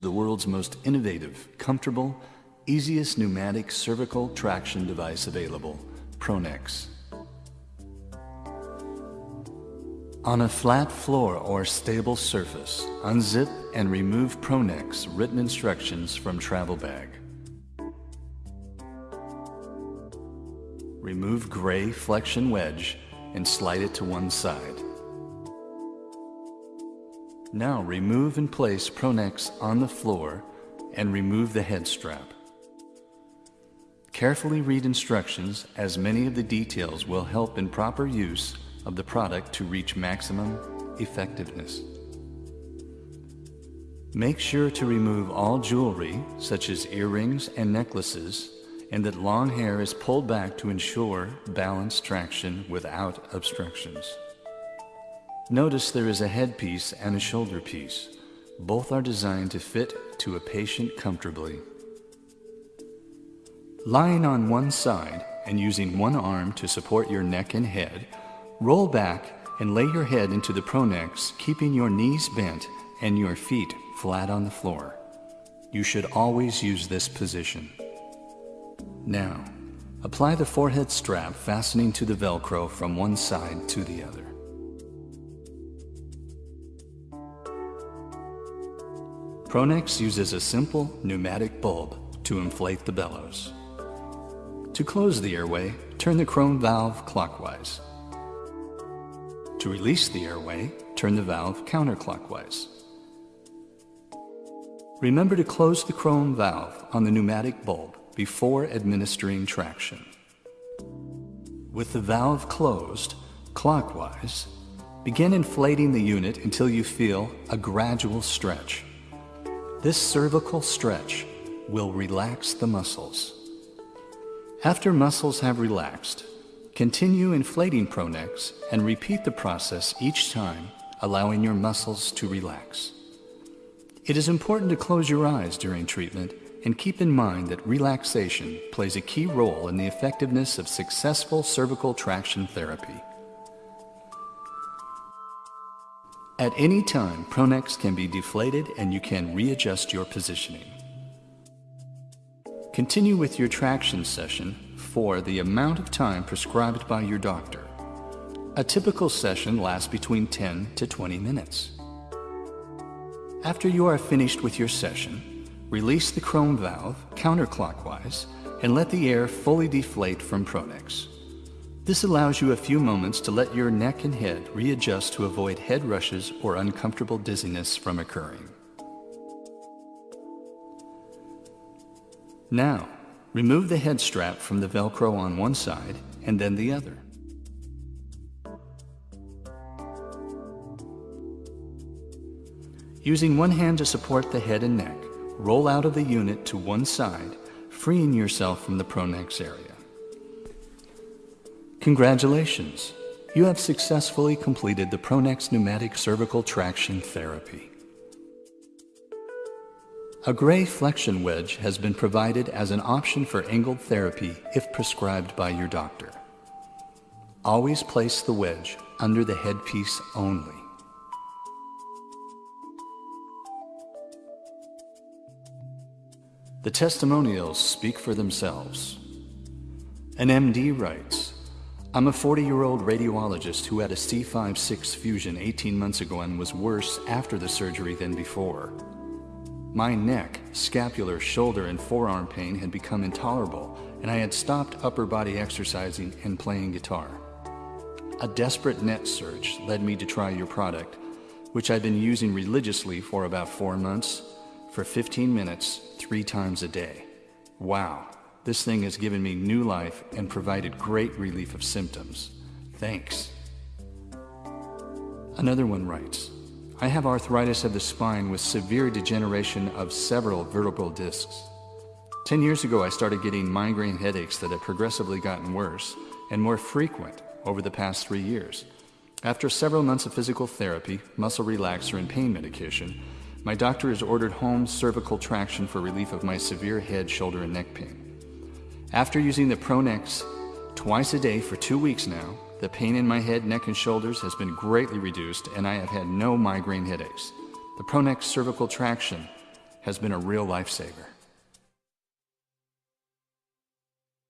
The world's most innovative, comfortable, easiest pneumatic cervical traction device available, Pronex. On a flat floor or stable surface, unzip and remove Pronex written instructions from travel bag. Remove gray flexion wedge and slide it to one side. Now remove and place Pronex on the floor and remove the head strap. Carefully read instructions, as many of the details will help in proper use of the product to reach maximum effectiveness. Make sure to remove all jewelry, such as earrings and necklaces, and that long hair is pulled back to ensure balanced traction without obstructions. Notice there is a headpiece and a shoulder piece. Both are designed to fit to a patient comfortably. Lying on one side and using one arm to support your neck and head, roll back and lay your head into the Pronex, keeping your knees bent and your feet flat on the floor. You should always use this position. Now, apply the forehead strap fastening to the Velcro from one side to the other. Pronex uses a simple pneumatic bulb to inflate the bellows. To close the airway, turn the chrome valve clockwise. To release the airway, turn the valve counterclockwise. Remember to close the chrome valve on the pneumatic bulb before administering traction. With the valve closed clockwise, begin inflating the unit until you feel a gradual stretch. This cervical stretch will relax the muscles. After muscles have relaxed, continue inflating Pronex and repeat the process each time, allowing your muscles to relax. It is important to close your eyes during treatment and keep in mind that relaxation plays a key role in the effectiveness of successful cervical traction therapy. At any time, Pronex can be deflated and you can readjust your positioning. Continue with your traction session for the amount of time prescribed by your doctor. A typical session lasts between 10 to 20 minutes. After you are finished with your session, release the chrome valve counterclockwise and let the air fully deflate from Pronex. This allows you a few moments to let your neck and head readjust to avoid head rushes or uncomfortable dizziness from occurring. Now, remove the head strap from the Velcro on one side and then the other. Using one hand to support the head and neck, roll out of the unit to one side, freeing yourself from the Pronex area. Congratulations! You have successfully completed the Pronex pneumatic cervical traction therapy. A gray flexion wedge has been provided as an option for angled therapy if prescribed by your doctor. Always place the wedge under the headpiece only. The testimonials speak for themselves. An MD writes, "I'm a 40-year-old radiologist who had a C5-6 fusion 18 months ago and was worse after the surgery than before. My neck, scapular, shoulder, and forearm pain had become intolerable, and I had stopped upper body exercising and playing guitar. A desperate net search led me to try your product, which I've been using religiously for about 4 months, for 15 minutes, 3 times a day. Wow, this thing has given me new life and provided great relief of symptoms. Thanks." Another one writes, "I have arthritis of the spine with severe degeneration of several vertebral discs. 10 years ago, I started getting migraine headaches that have progressively gotten worse and more frequent over the past 3 years. After several months of physical therapy, muscle relaxer, and pain medication, my doctor has ordered home cervical traction for relief of my severe head, shoulder, and neck pain. After using the Pronex twice a day for 2 weeks now, the pain in my head, neck, and shoulders has been greatly reduced, and I have had no migraine headaches. The Pronex cervical traction has been a real lifesaver.